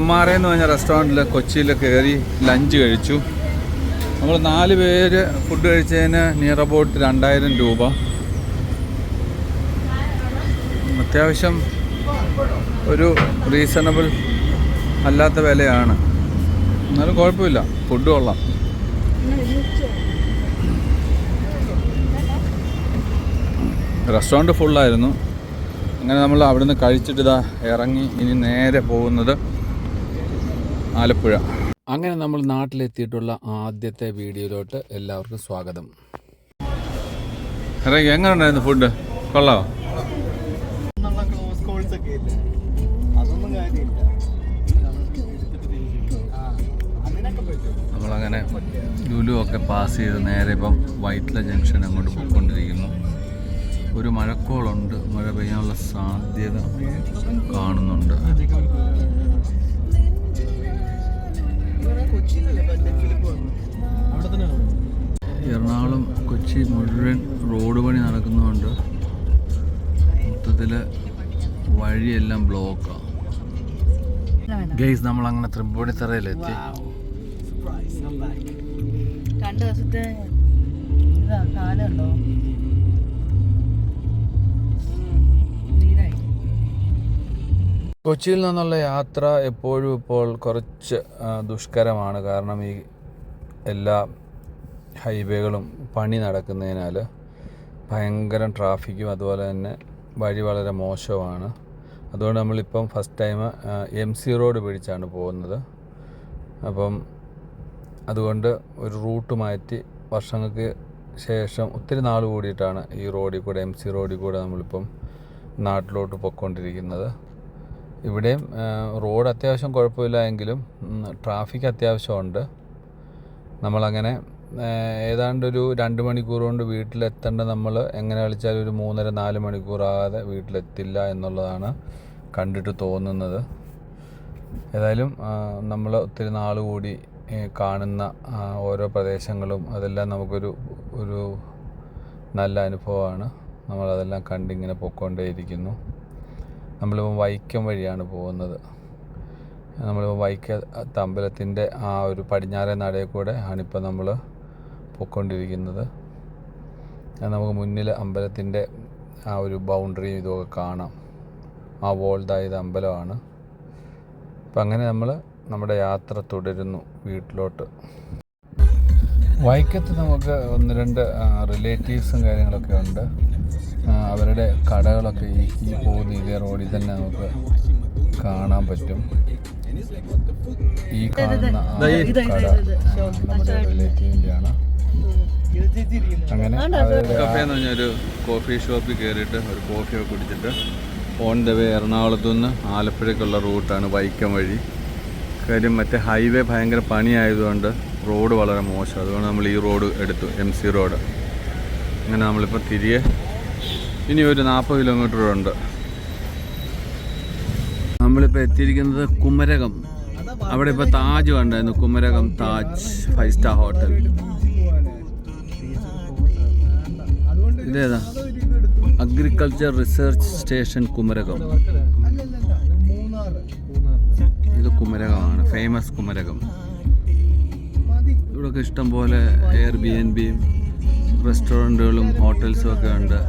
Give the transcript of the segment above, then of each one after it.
MRA എന്ന് പറഞ്ഞ റെസ്റ്റോറൻറ്റിൽ കൊച്ചിയിൽ കയറി ലഞ്ച് കഴിച്ചു. നമ്മൾ 4 പേര് ഫുഡ് കഴിച്ചതിന് നിയർ അബൌട്ട് 2000 രൂപ. അത്യാവശ്യം ഒരു റീസണബിൾ അല്ലാത്ത വിലയാണ്, എന്നാലും കുഴപ്പമില്ല, ഫുഡ് കൊള്ളാം. റെസ്റ്റോറൻറ്റ് ഫുള്ളായിരുന്നു. അങ്ങനെ നമ്മൾ അവിടുന്ന് കഴിച്ചിട്ട് ഇതാ ഇറങ്ങി ഇനി നേരെ പോകുന്നത് ആലപ്പുഴ. അങ്ങനെ നമ്മൾ നാട്ടിലെത്തിയിട്ടുള്ള ആദ്യത്തെ വീഡിയോയിലോട്ട് എല്ലാവർക്കും സ്വാഗതം. എങ്ങനെ ഉണ്ടായിരുന്നു ഫുഡ്? കൊള്ളാമോ? നമ്മളങ്ങനെ ലുലു ഒക്കെ പാസ് ചെയ്ത് നേരെ ഇപ്പം വൈറ്റ്ല ജംഗ്ഷൻ അങ്ങോട്ട് പോയിക്കൊണ്ടിരിക്കുന്നു. ഒരു മഴക്കോളുണ്ട്, മഴ പെയ്യാനുള്ള സാധ്യത കാണുന്നുണ്ട്. എറണാകുളം കൊച്ചി മുഴുവൻ റോഡ് പണി നടക്കുന്നതുകൊണ്ട് മൊത്തത്തിൽ വഴിയെല്ലാം ബ്ലോക്കാണ്. ഗൈസ്, നമ്മളങ്ങനെ തൃപ്പൂണിത്തറയിലെത്തി. കൊച്ചിയിൽ നിന്നുള്ള യാത്ര എപ്പോഴും ഇപ്പോൾ കുറച്ച് ദുഷ്കരമാണ്. കാരണം ഈ എല്ലാ ഹൈവേകളും പണി നടക്കുന്നതിനാൽ ഭയങ്കര ട്രാഫിക്കും അതുപോലെ തന്നെ വഴി വളരെ മോശമാണ്. അതുകൊണ്ട് നമ്മളിപ്പം ഫസ്റ്റ് ടൈം MC റോഡ് പിടിച്ചാണ് പോകുന്നത്. അപ്പം അതുകൊണ്ട് ഒരു റൂട്ട് മാറ്റി വർഷങ്ങൾക്ക് ശേഷം ഒത്തിരി നാൾ കൂടിയിട്ടാണ് ഈ റോഡിൽ കൂടെ MC റോഡിൽ കൂടെ നമ്മളിപ്പം നാട്ടിലോട്ട് പോയിക്കൊണ്ടിരിക്കുന്നത്. ഇവിടെയും റോഡ് അത്യാവശ്യം കുഴപ്പമില്ല എങ്കിലും ട്രാഫിക് അത്യാവശ്യമുണ്ട്. നമ്മളങ്ങനെ ഏതാണ്ടൊരു 2 മണിക്കൂർ കൊണ്ട് വീട്ടിലെത്തേണ്ട നമ്മൾ എങ്ങനെ കളിച്ചാലും ഒരു 3.5-4 മണിക്കൂറാകാതെ വീട്ടിലെത്തില്ല എന്നുള്ളതാണ് കണ്ടിട്ട് തോന്നുന്നത്. ഏതായാലും നമ്മൾ ഒത്തിരി നാൾ കൂടി കാണുന്ന ഓരോ പ്രദേശങ്ങളും അതെല്ലാം നമുക്കൊരു നല്ല അനുഭവമാണ്. നമ്മളതെല്ലാം കണ്ടിങ്ങനെ പോയിക്കൊണ്ടേയിരിക്കുന്നു. നമ്മളിപ്പോൾ വൈക്കം വഴിയാണ് പോകുന്നത്. നമ്മളിപ്പോൾ വൈക്കത്ത് അമ്പലത്തിൻ്റെ ആ ഒരു പടിഞ്ഞാറേ നടയിൽ കൂടെ ആണിപ്പോൾ നമ്മൾ പോയിക്കൊണ്ടിരിക്കുന്നത്. നമുക്ക് മുന്നിൽ അമ്പലത്തിൻ്റെ ആ ഒരു ബൗണ്ടറിയും ഇതൊക്കെ കാണാം. ആ വോൾഡായത് അമ്പലമാണ്. അപ്പം അങ്ങനെ നമ്മൾ നമ്മുടെ യാത്ര തുടരുന്നു വീട്ടിലോട്ട്. വൈക്കത്ത് നമുക്ക് 1-2 റിലേറ്റീവ്സും കാര്യങ്ങളൊക്കെ ഉണ്ട്. അവരുടെ കടകളൊക്കെ ഈ പോകുന്ന ഇതേ റോഡിൽ തന്നെ നമുക്ക് കാണാൻ പറ്റും. ഈ കാണുന്ന കട നമ്മുടെ റിലേറ്റീവിൻ്റെയാണ്. അങ്ങനെ കഫേ എന്ന് പറഞ്ഞൊരു കോഫി ഷോപ്പിൽ കയറിയിട്ട് ഒരു കോഫിയൊക്കെ കുടിച്ചിട്ട് ഓൺ ദ വേ എറണാകുളത്തു നിന്ന് ആലപ്പുഴയ്ക്കുള്ള റൂട്ടാണ് വൈക്കം വഴി. കാര്യം മറ്റേ ഹൈവേ ഭയങ്കര പണിയായതുകൊണ്ട് റോഡ് വളരെ മോശം. അതുകൊണ്ട് നമ്മൾ ഈ റോഡ് എടുത്തു, MC റോഡ്. അങ്ങനെ നമ്മളിപ്പോൾ തിരികെ ഇനി ഒരു 40 കിലോമീറ്റർ ഉണ്ട്. നമ്മളിപ്പോൾ എത്തിയിരിക്കുന്നത് കുമരകം. അവിടെ ഇപ്പോൾ താജ് കണ്ടായിരുന്നു, കുമരകം താജ് 5 സ്റ്റാർ ഹോട്ടൽ. ഇതേതാ? Agriculture research station Kumarakom. ഇത് കുമരകമാണ്, ഫേമസ് കുമരകം. ഇവിടെയൊക്കെ ഇഷ്ടം പോലെ Airbnb റെസ്റ്റോറൻറ്റുകളും ഹോട്ടൽസും ഒക്കെ ഉണ്ട്.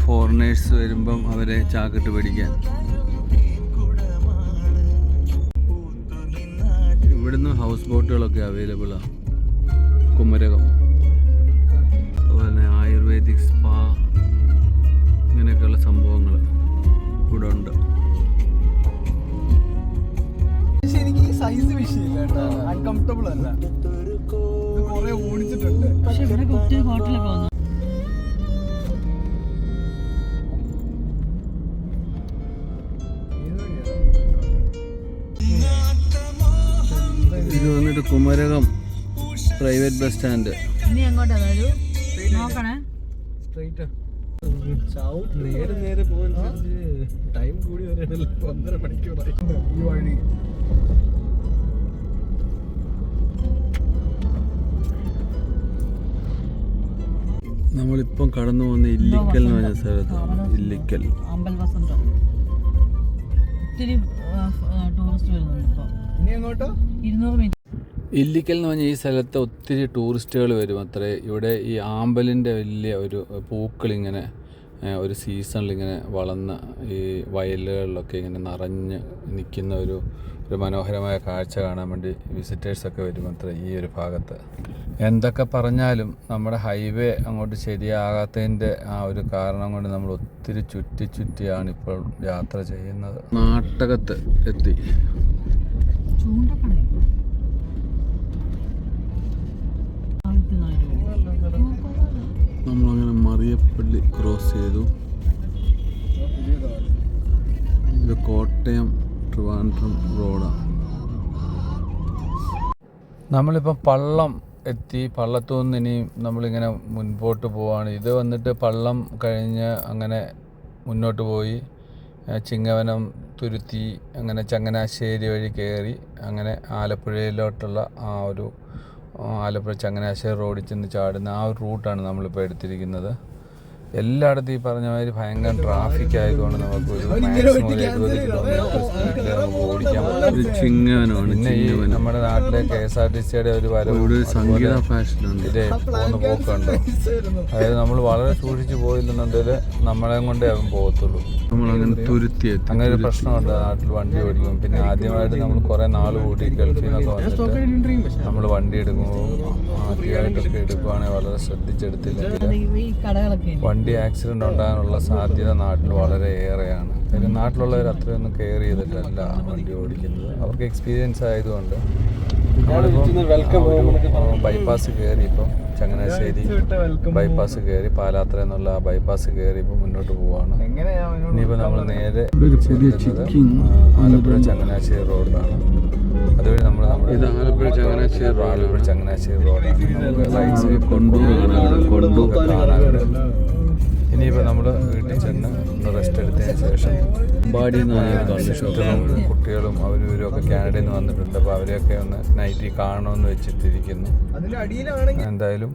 ഫോറിനേഴ്സ് വരുമ്പം അവരെ ചാക്കിട്ട് പിടിക്കാൻ. ഇവിടുന്ന് ഹൗസ് ബോട്ടുകളൊക്കെ അവൈലബിളാണ് കുമരകം. അതുപോലെ തന്നെ ആയുർവേദിക് സ്പാ, ഇങ്ങനെയൊക്കെയുള്ള സംഭവങ്ങൾ ഇവിടെ ഉണ്ട്. എനിക്ക് സൈസ് വിഷയമില്ല, അൺകംഫർട്ടബിൾ അല്ല. കുറെ ഓടിച്ചിട്ടുണ്ട്. പക്ഷെ ഇവിടെ ഹോട്ടലൊക്കെ വന്നു. ഇത് വന്നിട്ട് കുമരകം പ്രൈവറ്റ് ബസ് സ്റ്റാൻഡ്. ഇനി എങ്ങോട്ടാ നോക്കണേ? നേരെ പോകുന്ന ടൈം കൂടി വരാനല്ല, 1.5 മണിക്കൂറായി ഈ വഴി. നമ്മളിപ്പം കടന്നു പോകുന്ന ഇല്ലിക്കൽ എന്ന് പറഞ്ഞ സ്ഥലത്താണ്. ഇല്ലിക്കൽ അമ്പൽ വസന്തം. ഒത്തിരി ടൂറിസ്റ്റ് വരുന്നുണ്ട്. 200 മീറ്റർ. ഇല്ലിക്കൽ എന്ന് പറഞ്ഞാൽ ഈ സ്ഥലത്ത് ഒത്തിരി ടൂറിസ്റ്റുകൾ വരും അത്രേ. ഇവിടെ ഈ ആമ്പലിൻ്റെ വലിയ ഒരു പൂക്കളിങ്ങനെ ഒരു സീസണിലിങ്ങനെ വളർന്ന് ഈ വയലുകളിലൊക്കെ ഇങ്ങനെ നിറഞ്ഞ് നിൽക്കുന്ന ഒരു മനോഹരമായ കാഴ്ച കാണാൻ വേണ്ടി വിസിറ്റേഴ്സൊക്കെ വരും അത്ര ഈ ഒരു ഭാഗത്ത്. എന്തൊക്കെ പറഞ്ഞാലും നമ്മുടെ ഹൈവേ അങ്ങോട്ട് ശരിയാകാത്തതിൻ്റെ ആ ഒരു കാരണം കൊണ്ട് നമ്മൾ ഒത്തിരി ചുറ്റിയാണ് ഇപ്പോൾ യാത്ര ചെയ്യുന്നത്. നാട്ടകത്ത് എത്തി. നമ്മളങ്ങനെ മറിയപ്പള്ളി ക്രോസ് ചെയ്തു. ഇത് കോട്ടയം ട്രിവാൻഡ്രം റോഡാണ്. നമ്മളിപ്പം പള്ളം എത്തി. പള്ളത്തു നിന്ന് ഇനി നമ്മളിങ്ങനെ മുൻപോട്ട് പോവാണ്. ഇത് വന്നിട്ട് പള്ളം കഴിഞ്ഞ് അങ്ങനെ മുന്നോട്ട് പോയി ചിങ്ങവനം, തുരുത്തി, അങ്ങനെ ചങ്ങനാശ്ശേരി വഴി കയറി അങ്ങനെ ആലപ്പുഴയിലോട്ടുള്ള ആ ഒരു ആലപ്പുഴ ചങ്ങനാശ്ശേരി റോഡിൽ ചെന്ന് ചാടുന്ന ആ ഒരു റൂട്ടാണ് നമ്മളിപ്പോൾ എടുത്തിരിക്കുന്നത്. എല്ലായിടത്തും ഈ പറഞ്ഞ മാതിരി ഭയങ്കര ട്രാഫിക് ആയതുകൊണ്ട് നമുക്ക് ഒരു മാക്സിമം 70 കിലോമീറ്റർ നമുക്ക് ഓടിക്കാൻ പറ്റും. പിന്നെ ഈ നമ്മുടെ നാട്ടിലെ KSRTCയുടെ ഒരു വരവ് സംഗീത ഫാഷനുണ്ട്. ഇതേ പോകുന്ന പോക്കുണ്ടോ? അതായത് നമ്മൾ വളരെ സൂക്ഷിച്ച് പോയില്ലെന്നുണ്ടെങ്കിൽ നമ്മളെ കൊണ്ടേ അവൻ പോകത്തുള്ളൂ. നമ്മളങ്ങനെ തുരുത്തി അങ്ങനെ ഒരു പ്രശ്നമുണ്ട് നാട്ടിൽ വണ്ടി ഓടിക്കും. പിന്നെ ആദ്യമായിട്ട് നമ്മൾ കുറേ നാൾ കൂടി ഗൾഫിൽ നിന്നൊക്കെ വന്നിട്ട് നമ്മൾ വണ്ടി എടുക്കുമ്പോൾ ആദ്യമായിട്ടൊക്കെ എടുക്കുവാണെങ്കിൽ വളരെ ശ്രദ്ധിച്ചെടുത്തില്ലെങ്കിൽ വണ്ടി ആക്സിഡൻ്റ് ഉണ്ടാകാനുള്ള സാധ്യത നാട്ടിൽ വളരെ ഏറെയാണ്. കാര്യം നാട്ടിലുള്ളവർ അത്രയൊന്നും കെയർ ചെയ്തിട്ടല്ല വണ്ടി ഓടിക്കുന്നത്. അവർക്ക് എക്സ്പീരിയൻസ് ആയതുകൊണ്ട് ബൈപ്പാസ് കയറി ഇപ്പം ചങ്ങനാശ്ശേരി ബൈപ്പാസ് കയറി പാലാത്ര എന്നുള്ള ആ ബൈപ്പാസ് കയറി ഇപ്പം മുന്നോട്ട് പോവാണ്. ഇനിയിപ്പോൾ നമ്മൾ നേരെ ആലപ്പുഴ ചങ്ങനാശ്ശേരി റോഡിലാണ്. അതുവഴി നമ്മൾ ആലപ്പുഴ ചങ്ങനാശ്ശേരി റോഡാണ്. നമുക്ക് റൈറ്റ് സൈഡ് കൊണ്ടൂർ കാണാനുണ്ട്. ഇനിയിപ്പോൾ നമ്മൾ വീട്ടിൽ ചെന്ന് റെസ്റ്റ് എടുത്തതിന് ശേഷം കുട്ടികളും അവരും ഒക്കെ കാനഡയിൽ നിന്ന് വന്നിട്ടുണ്ട്. അപ്പോൾ അവരെയൊക്കെ ഒന്ന് നൈറ്റിൽ കാണണമെന്ന് വെച്ചിട്ടിരിക്കുന്നു. എന്തായാലും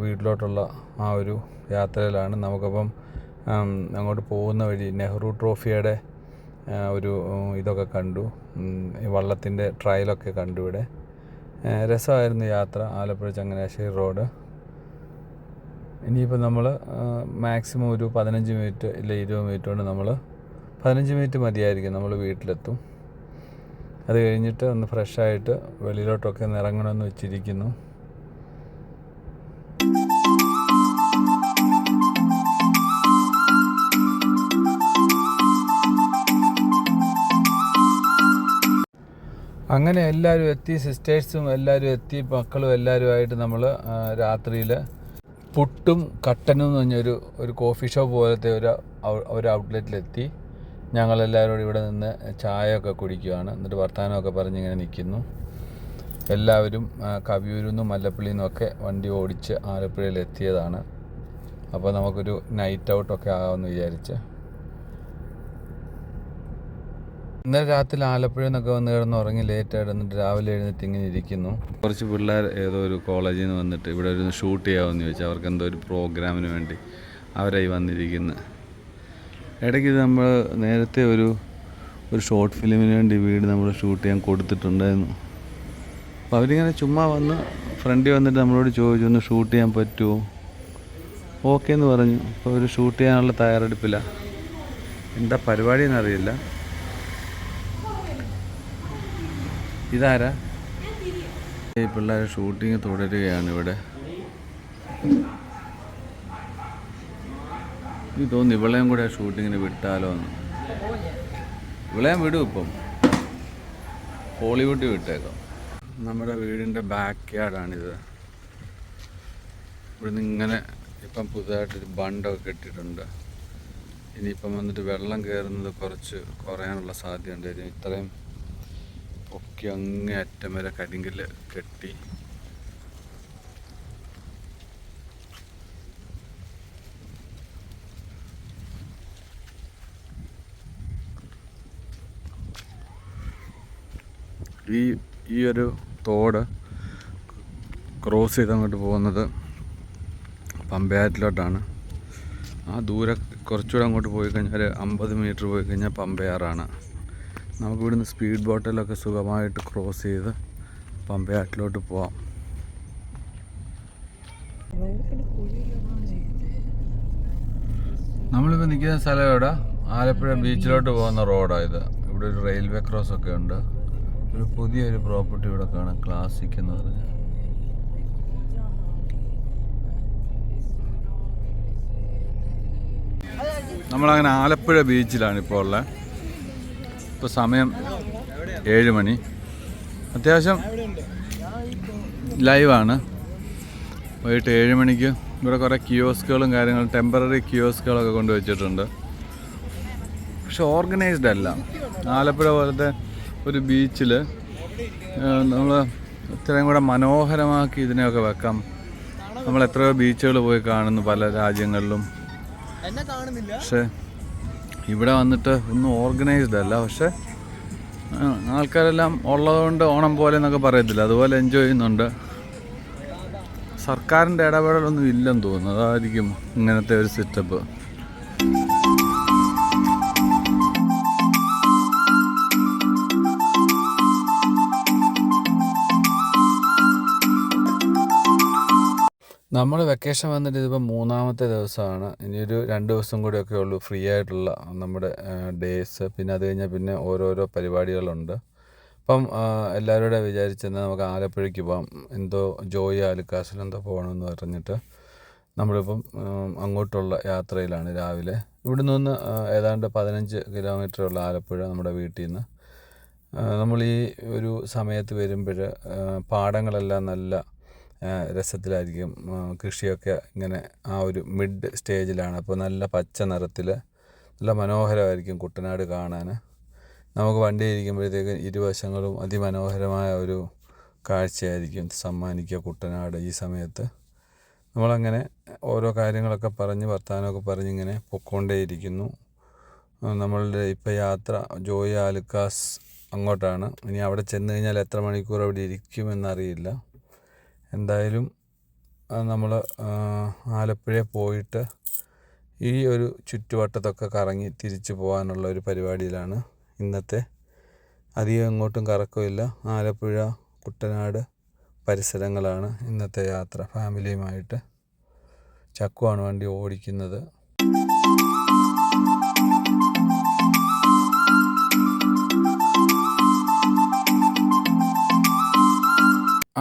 വീട്ടിലോട്ടുള്ള ആ ഒരു യാത്രയിലാണ്. നമുക്കപ്പം അങ്ങോട്ട് പോകുന്ന വഴി നെഹ്റു ട്രോഫിയുടെ ഒരു ഇതൊക്കെ കണ്ടു. വള്ളത്തിൻ്റെ ട്രയലൊക്കെ കണ്ടു. ഇവിടെ രസമായിരുന്നു യാത്ര. ആലപ്പുഴ ചങ്ങനാശ്ശേരി റോഡ്. ഇനിയിപ്പോൾ നമ്മൾ മാക്സിമം ഒരു 15 മിനിറ്റ് ഇല്ല 20 മിനിറ്റ് കൊണ്ട് നമ്മൾ 15 മിനിറ്റ് മതിയായിരിക്കും നമ്മൾ വീട്ടിലെത്തും. അത് കഴിഞ്ഞിട്ട് ഒന്ന് ഫ്രഷായിട്ട് വെളിയിലോട്ടൊക്കെ ഒന്ന് ഇറങ്ങണമെന്ന് വെച്ചിരിക്കുന്നു. അങ്ങനെ എല്ലാവരും എത്തി. സിസ്റ്റേഴ്സും എല്ലാവരും എത്തി. മക്കളും എല്ലാവരുമായിട്ട് നമ്മൾ രാത്രിയിൽ പുട്ടും കട്ടനും എന്ന് പറഞ്ഞൊരു കോഫി ഷോപ്പ് പോലത്തെ ഒരു ഔട്ട്ലെറ്റിലെത്തി. ഞങ്ങളെല്ലാവരും ഇവിടെ നിന്ന് ചായയൊക്കെ കുടിക്കുകയാണ്. എന്നിട്ട് വർത്തമാനമൊക്കെ പറഞ്ഞിങ്ങനെ നിൽക്കുന്നു. എല്ലാവരും കവിയൂരിൽ നിന്നും മല്ലപ്പള്ളിയിൽ നിന്നൊക്കെ വണ്ടി ഓടിച്ച് ആലപ്പുഴയിൽ എത്തിയതാണ്. അപ്പോൾ നമുക്കൊരു നൈറ്റ് ഔട്ടൊക്കെ ആകാമെന്ന് വിചാരിച്ച് ഇന്നലെ രാത്രി ആലപ്പുഴയിൽ നിന്നൊക്കെ വന്ന് കിടന്ന് ഉറങ്ങി ലേറ്റായിട്ട്. എന്നിട്ട് രാവിലെ എഴുന്നേറ്റ് ഇങ്ങനെ ഇരിക്കുന്നു. കുറച്ച് പിള്ളേർ ഏതോ ഒരു കോളേജിൽ നിന്ന് വന്നിട്ട് ഇവിടെ ഒരു ഷൂട്ട് ചെയ്യാമെന്ന് ചോദിച്ചാൽ അവർക്ക് എന്തോ ഒരു പ്രോഗ്രാമിന് വേണ്ടി അവരായി വന്നിരിക്കുന്നത്. ഇടയ്ക്ക് നമ്മൾ നേരത്തെ ഒരു ഷോർട്ട് ഫിലിമിന് വേണ്ടി വീട് നമ്മൾ ഷൂട്ട് ചെയ്യാൻ കൊടുത്തിട്ടുണ്ടായിരുന്നു. അപ്പോൾ അവരിങ്ങനെ ചുമ്മാ വന്ന് ഫ്രണ്ടിൽ വന്നിട്ട് നമ്മളോട് ചോദിച്ചു ഒന്ന് ഷൂട്ട് ചെയ്യാൻ പറ്റുമോ? ഓക്കെ എന്ന് പറഞ്ഞു. അപ്പോൾ അവർ ഷൂട്ട് ചെയ്യാനുള്ള തയ്യാറെടുപ്പില്ല. എന്താ പരിപാടി എന്നറിയില്ല. ഇതാരാ? ഈ പിള്ളേർ ഷൂട്ടിങ് തുടരുകയാണ് ഇവിടെ. എനിക്ക് തോന്നുന്നു ഇവളെയും കൂടെ ഷൂട്ടിങ്ങിന് വിട്ടാലോ എന്ന്. ഇവളെയും വിടും. ഇപ്പം ഹോളിവുഡിൽ വിട്ടേക്കാം. നമ്മുടെ വീടിൻ്റെ ബാക്ക് യാർഡാണിത്. ഇവിടുന്ന് ഇങ്ങനെ ഇപ്പം പുതുതായിട്ടൊരു ബണ്ടൊക്കെ കെട്ടിയിട്ടുണ്ട്. ഇനിയിപ്പം വന്നിട്ട് വെള്ളം കയറുന്നത് കുറയാനുള്ള സാധ്യതയുണ്ട്. ഇത്രയും ഒക്കെ അങ്ങേ അറ്റം വരെ കരിങ്കല്ല് കെട്ടി. ഈ ഒരു തോട് ക്രോസ് ചെയ്ത് അങ്ങോട്ട് പോകുന്നത് പമ്പയാറ്റിലോട്ടാണ്. ആ ദൂരെ കുറച്ചുകൂടെ അങ്ങോട്ട് പോയി കഴിഞ്ഞാൽ 50 മീറ്റർ പോയി കഴിഞ്ഞാൽ പമ്പയാറാണ്. നമുക്ക് ഇവിടുന്ന് സ്പീഡ് ബോട്ടിലൊക്കെ സുഖമായിട്ട് ക്രോസ് ചെയ്ത് പമ്പയാറ്റിലോട്ട് പോവാം. നമ്മളിപ്പോൾ നിൽക്കുന്ന സ്ഥലം എവിടെ? ആലപ്പുഴ ബീച്ചിലോട്ട് പോകുന്ന റോഡാണ് ഇത്. ഇവിടെ ഒരു റെയിൽവേ ക്രോസ് ഒക്കെ ഉണ്ട്. ഒരു പുതിയൊരു പ്രോപ്പർട്ടി ഇവിടെ കാണാം, ക്ലാസിക് എന്ന് പറഞ്ഞ്. നമ്മളങ്ങനെ ആലപ്പുഴ ബീച്ചിലാണ് ഇപ്പോൾ ഉള്ളത്. ഇപ്പോൾ സമയം 7 മണി. അത്യാവശ്യം ലൈവാണ്. വൈകിട്ട് 7 മണിക്ക് ഇവിടെ കുറേ കിയോസ്കുകളും കാര്യങ്ങളും, ടെമ്പററി കിയോസ്കുകളൊക്കെ കൊണ്ടുവച്ചിട്ടുണ്ട്. പക്ഷെ ഓർഗനൈസ്ഡ് അല്ല. ആലപ്പുഴ പോലത്തെ ഒരു ബീച്ചിൽ നമ്മൾ ഇത്രയും കൂടെ മനോഹരമാക്കി ഇതിനെയൊക്കെ വെക്കാം. നമ്മൾ എത്രയോ ബീച്ചുകൾ പോയി കാണുന്നു പല രാജ്യങ്ങളിലും. പക്ഷെ ഇവിടെ വന്നിട്ട് ഒന്നും ഓർഗനൈസ്ഡ് അല്ല. പക്ഷെ ആൾക്കാരെല്ലാം ഉള്ളതുകൊണ്ട് ഓണം പോലെ എന്നൊക്കെ പറയത്തില്ല, അതുപോലെ എൻജോയ് ചെയ്യുന്നുണ്ട്. സർക്കാരിൻ്റെ ഇടപെടലൊന്നും ഇല്ലെന്ന് തോന്നുന്നു, അതായിരിക്കും ഇങ്ങനത്തെ ഒരു സെറ്റപ്പ്. നമ്മൾ വെക്കേഷൻ വന്നിട്ട് ഇതിപ്പോൾ 3-ാമത്തെ ദിവസമാണ്. ഇനിയൊരു 2 ദിവസം കൂടിയൊക്കെ ഉള്ളൂ ഫ്രീ ആയിട്ടുള്ള നമ്മുടെ ഡേയ്സ്. പിന്നെ അത് കഴിഞ്ഞാൽ പിന്നെ ഓരോരോ പരിപാടികളുണ്ട്. അപ്പം എല്ലാവരോടെ വിചാരിച്ചെന്നാൽ നമുക്ക് ആലപ്പുഴയ്ക്ക് പോകാം, എന്തോ ജോയി ആലുക്കാസിൽ എന്തോ പോകണമെന്ന് പറഞ്ഞിട്ട് നമ്മളിപ്പം അങ്ങോട്ടുള്ള യാത്രയിലാണ്. രാവിലെ ഇവിടെ നിന്ന് ഏതാണ്ട് 15 കിലോമീറ്ററുള്ള ആലപ്പുഴ നമ്മുടെ വീട്ടിൽ നിന്ന്. നമ്മൾ ഈ ഒരു സമയത്ത് വരുമ്പോൾ പാടങ്ങളെല്ലാം നല്ല രസത്തിലായിരിക്കും. കൃഷിയൊക്കെ ഇങ്ങനെ ആ ഒരു മിഡ് സ്റ്റേജിലാണ്. അപ്പോൾ നല്ല പച്ച നിറത്തിൽ നല്ല മനോഹരമായിരിക്കും കുട്ടനാട് കാണാൻ. നമുക്ക് വണ്ടി ഇരിക്കുമ്പോഴത്തേക്ക് ഇരുവശങ്ങളും അതിമനോഹരമായ ഒരു കാഴ്ചയായിരിക്കും സമ്മാനിക്കുക കുട്ടനാട് ഈ സമയത്ത്. നമ്മളങ്ങനെ ഓരോ കാര്യങ്ങളൊക്കെ പറഞ്ഞ് വർത്തമാനമൊക്കെ പറഞ്ഞിങ്ങനെ പൊയ്ക്കൊണ്ടേയിരിക്കുന്നു. നമ്മളുടെ ഇപ്പോൾ യാത്ര ജോയി ആലുക്കാസ് അങ്ങോട്ടാണ്. ഇനി അവിടെ ചെന്ന് കഴിഞ്ഞാൽ എത്ര മണിക്കൂർ അവിടെ ഇരിക്കുമെന്നറിയില്ല. എന്തായാലും നമ്മൾ ആലപ്പുഴ പോയിട്ട് ഈ ഒരു ചുറ്റുവട്ടത്തൊക്കെ കറങ്ങി തിരിച്ചു പോകാനുള്ള ഒരു പരിപാടിയിലാണ് ഇന്നത്തെ. അധികം എങ്ങോട്ടും കറക്കമില്ല. ആലപ്പുഴ കുട്ടനാട് പരിസരങ്ങളാണ് ഇന്നത്തെ യാത്ര ഫാമിലിയുമായിട്ട്. ചക്കുവാണ് വണ്ടി ഓടിക്കുന്നത്.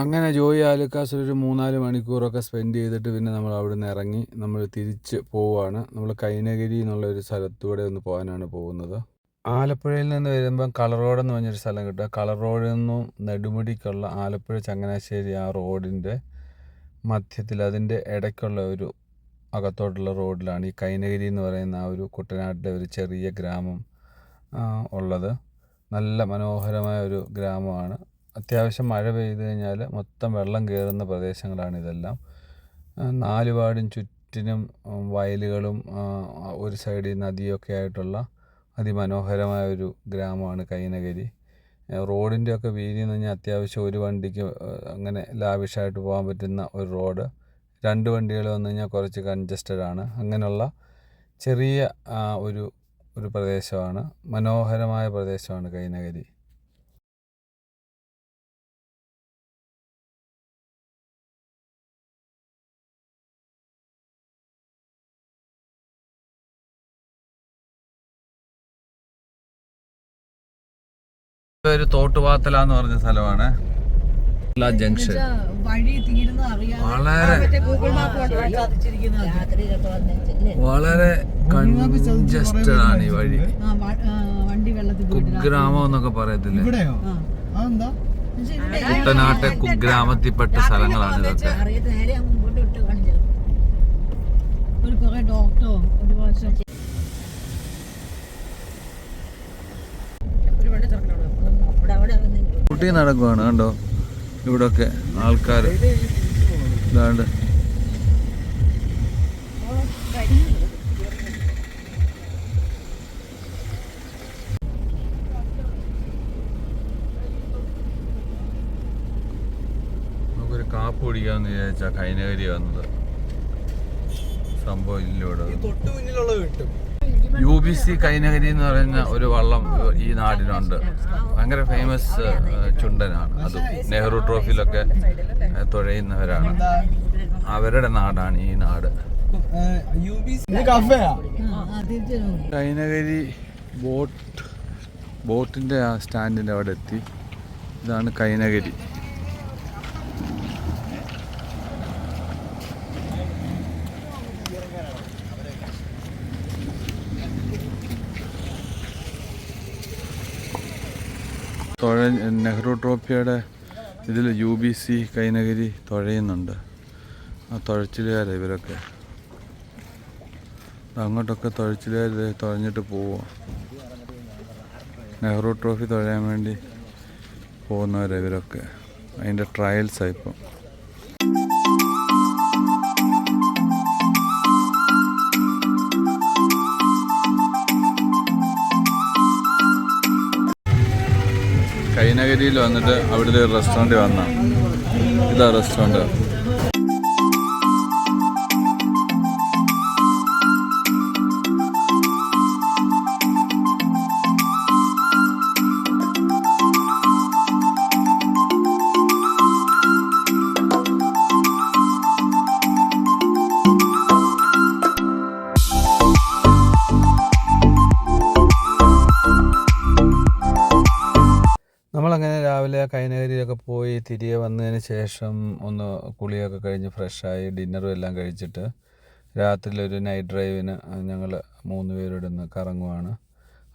അങ്ങനെ ജോയി ആലുക്കാസിൽ ഒരു 3-4 മണിക്കൂറൊക്കെ സ്പെൻഡ് ചെയ്തിട്ട് പിന്നെ നമ്മൾ അവിടെ നിന്ന് ഇറങ്ങി നമ്മൾ തിരിച്ച് പോവുകയാണ്. നമ്മൾ കൈനഗിരി എന്നുള്ള ഒരു സ്ഥലത്തൂടെ ഒന്ന് പോകാനാണ് പോകുന്നത്. ആലപ്പുഴയിൽ നിന്ന് വരുമ്പം കളർ റോഡ് എന്ന് പറഞ്ഞൊരു സ്ഥലം കിട്ടുക. കളർ റോഡിൽ നിന്നും നെടുമുടിക്കുള്ള ആലപ്പുഴ ചങ്ങനാശ്ശേരി ആ റോഡിൻ്റെ മധ്യത്തിൽ അതിൻ്റെ ഇടയ്ക്കുള്ള ഒരു അകത്തോട്ടുള്ള റോഡിലാണ് ഈ കൈനഗിരി എന്ന് പറയുന്ന ആ ഒരു കുട്ടനാട്ടിലെ ഒരു ചെറിയ ഗ്രാമം ഉള്ളത്. നല്ല മനോഹരമായ ഒരു ഗ്രാമമാണ്. അത്യാവശ്യം മഴ പെയ്തു കഴിഞ്ഞാൽ മൊത്തം വെള്ളം കയറുന്ന പ്രദേശങ്ങളാണ് ഇതെല്ലാം. 4 പാടും ചുറ്റിനും വയലുകളും ഒരു സൈഡിൽ നദിയൊക്കെ ആയിട്ടുള്ള അതിമനോഹരമായ ഒരു ഗ്രാമമാണ് കൈനഗിരി. റോഡിൻ്റെയൊക്കെ വീതി എന്ന് പറഞ്ഞാൽ അത്യാവശ്യം ഒരു വണ്ടിക്ക് അങ്ങനെ ലാവിഷായിട്ട് പോകാൻ പറ്റുന്ന ഒരു റോഡ്. 2 വണ്ടികൾ വന്നു കഴിഞ്ഞാൽ കുറച്ച് കൺജസ്റ്റഡ് ആണ്. അങ്ങനെയുള്ള ചെറിയ ഒരു പ്രദേശമാണ്. മനോഹരമായ പ്രദേശമാണ് കൈനഗിരി. ഒരു തോട്ടുപാത്തല എന്ന് പറഞ്ഞ സ്ഥലമാണ് ജംഗ്ഷൻ. വളരെ കൺജസ്റ്റഡ് ആണ് ഈ വഴി. കുഗ്രാമം എന്നൊക്കെ പറയത്തില്ലേ, കുട്ടനാട്ടെ കുഗ്രാമത്തിൽപ്പെട്ട സ്ഥലങ്ങളാണ് ഇതൊക്കെ. കുട്ടി നടക്കുവാണ് കണ്ടോ, ഇവിടൊക്കെ ആൾക്കാർ ഇതാണ്ട്. നമുക്കൊരു കാപ്പ് കുടിക്കാന്ന് വിചാരിച്ചാ കൈനഗരി വന്നത്. സംഭവം ഇല്ല ഇവിടെ. UBC കൈനഗരി എന്ന് പറയുന്ന ഒരു വള്ളം ഈ നാടിനുണ്ട്. ഭയങ്കര ഫേമസ് ചുണ്ടനാണ്. അത് നെഹ്റു ട്രോഫിയിലൊക്കെ തുഴയുന്നവരാണ്. അവരുടെ നാടാണ് ഈ നാട്. കൈനഗരി ബോട്ടിൻ്റെ ആ സ്റ്റാൻഡിൻ്റെ അവിടെ എത്തി. ഇതാണ് കൈനഗരി. നെഹ്റു ട്രോഫിയുടെ ഇതിൽ UBC കൈനഗരി തുഴയുന്നുണ്ട്. ആ തുഴച്ചിലുകാരാണ് ഇവരൊക്കെ. അങ്ങോട്ടൊക്കെ തുഴച്ചിലുകാർ തുഴഞ്ഞിട്ട് പോവുക. നെഹ്റു ട്രോഫി തുഴയാൻ വേണ്ടി പോകുന്നവരാണ് ഇവരൊക്കെ. അതിൻ്റെ ട്രയൽസാണ് ഇപ്പം. കൈനഗരിയിൽ വന്നിട്ട് അവിടുത്തെ ഒരു റെസ്റ്റോറൻറ്റ് വന്ന ഇതാ റെസ്റ്റോറൻറ്റ്. നമ്മളങ്ങനെ രാവിലെ കൈനഗരിയിലൊക്കെ പോയി തിരികെ വന്നതിന് ശേഷം ഒന്ന് കുളിയൊക്കെ കഴിഞ്ഞ് ഫ്രഷായി ഡിന്നറും എല്ലാം കഴിച്ചിട്ട് രാത്രിയിലൊരു നൈറ്റ് ഡ്രൈവിന് ഞങ്ങൾ 3 പേരോട് ഒന്ന് കറങ്ങുവാണ്.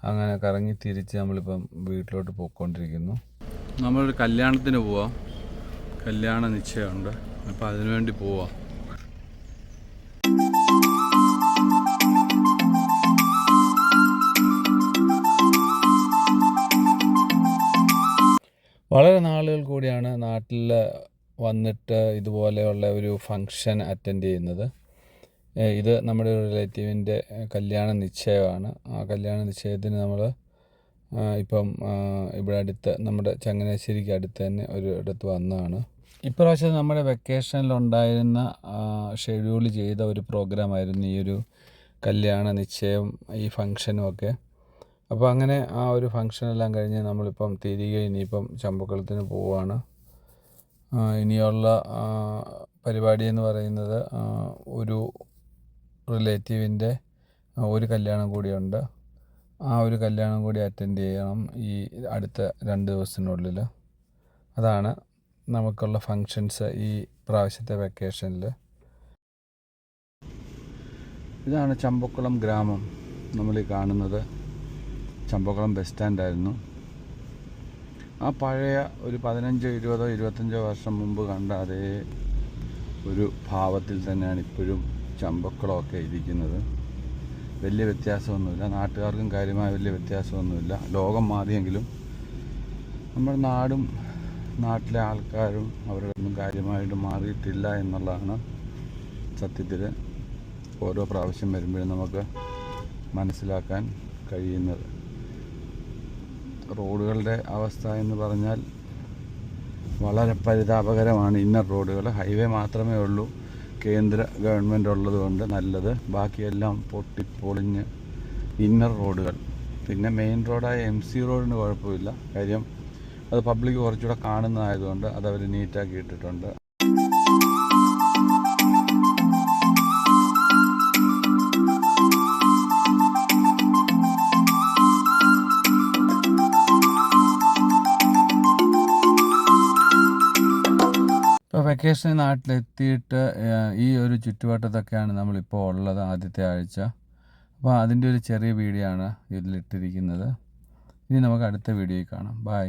അങ്ങനെ കറങ്ങി തിരിച്ച് നമ്മളിപ്പം വീട്ടിലോട്ട് പോയിക്കൊണ്ടിരിക്കുന്നു. നമ്മളൊരു കല്യാണത്തിന് പോവാം. കല്യാണ നിശ്ചയമുണ്ട്. അപ്പോൾ അതിനുവേണ്ടി പോവാം. വളരെ നാളുകൾ കൂടിയാണ് നാട്ടിൽ വന്നിട്ട് ഇതുപോലെയുള്ള ഒരു ഫങ്ഷൻ അറ്റൻഡ് ചെയ്യുന്നത്. ഇത് നമ്മുടെ ഒരു റിലേറ്റീവിൻ്റെ കല്യാണ നിശ്ചയമാണ്. ആ കല്യാണ നിശ്ചയത്തിന് നമ്മൾ ഇപ്പം ഇവിടെ അടുത്ത് നമ്മുടെ ചങ്ങനാശ്ശേരിക്ക് അടുത്ത് തന്നെ ഒരു ഇടത്ത് വന്നതാണ്. ഇപ്രാവശ്യം നമ്മുടെ വെക്കേഷനിലുണ്ടായിരുന്ന ഷെഡ്യൂൾ ചെയ്ത ഒരു പ്രോഗ്രാമായിരുന്നു ഈ ഒരു കല്യാണ നിശ്ചയം, ഈ ഫങ്ഷനും ഒക്കെ. അപ്പോൾ അങ്ങനെ ആ ഒരു ഫങ്ഷനെല്ലാം കഴിഞ്ഞ് നമ്മളിപ്പം തിരികെ ഇനിയിപ്പം ചമ്പക്കുളത്തിന് പോവുകയാണ്. ഇനിയുള്ള പരിപാടി എന്ന് പറയുന്നത് ഒരു റിലേറ്റീവിൻ്റെ ഒരു കല്യാണം കൂടിയുണ്ട്. ആ ഒരു കല്യാണം കൂടി അറ്റൻഡ് ചെയ്യണം ഈ അടുത്ത 2 ദിവസത്തിനുള്ളിൽ. അതാണ് നമുക്കുള്ള ഫങ്ഷൻസ് ഈ പ്രാവശ്യത്തെ വെക്കേഷനിൽ. ഇതാണ് ചമ്പക്കുളം ഗ്രാമം. നമ്മൾ ഈ കാണുന്നത് ചമ്പക്കുളം ബസ് സ്റ്റാൻഡായിരുന്നു. ആ പഴയ ഒരു 15, 20, 25 വർഷം മുമ്പ് കണ്ട അതേ ഒരു ഭാവത്തിൽ തന്നെയാണ് ഇപ്പോഴും ചമ്പക്കുളമൊക്കെ ഇരിക്കുന്നത്. വലിയ വ്യത്യാസമൊന്നുമില്ല. നാട്ടുകാർക്കും കാര്യമായ വലിയ വ്യത്യാസമൊന്നുമില്ല. ലോകം മാറിയെങ്കിലും നമ്മുടെ നാടും നാട്ടിലെ ആൾക്കാരും അവരുടെ ഒന്നും കാര്യമായിട്ട് മാറിയിട്ടില്ല എന്നുള്ളതാണ് സത്യത്തിൽ ഓരോ പ്രാവശ്യം വരുമ്പോഴും നമുക്ക് മനസ്സിലാക്കാൻ കഴിയുന്നത്. റോഡുകളുടെ അവസ്ഥ എന്ന് പറഞ്ഞാൽ വളരെ പരിതാപകരമാണ്. ഇന്നർ റോഡുകൾ, ഹൈവേ മാത്രമേ ഉള്ളൂ കേന്ദ്ര ഗവൺമെൻറ് ഉള്ളതുകൊണ്ട് നല്ലത്. ബാക്കിയെല്ലാം പൊട്ടിപ്പൊളിഞ്ഞ് ഇന്നർ റോഡുകൾ. പിന്നെ മെയിൻ റോഡായ MC റോഡിന് കുഴപ്പമില്ല. കാര്യം അത് പബ്ലിക് കുറച്ചുകൂടെ കാണുന്നതായതുകൊണ്ട് അതവർ നീറ്റാക്കി ഇട്ടിട്ടുണ്ട്. വെക്കേഷന് നാട്ടിലെത്തിയിട്ട് ഈ ഒരു ചുറ്റുവട്ടത്തൊക്കെയാണ് നമ്മളിപ്പോൾ ഉള്ളത് ആദ്യത്തെ ആഴ്ച. അപ്പോൾ അതിൻ്റെ ഒരു ചെറിയ വീഡിയോ ആണ് ഇതിലിട്ടിരിക്കുന്നത്. ഇനി നമുക്ക് അടുത്ത വീഡിയോയിൽ കാണാം. ബൈ.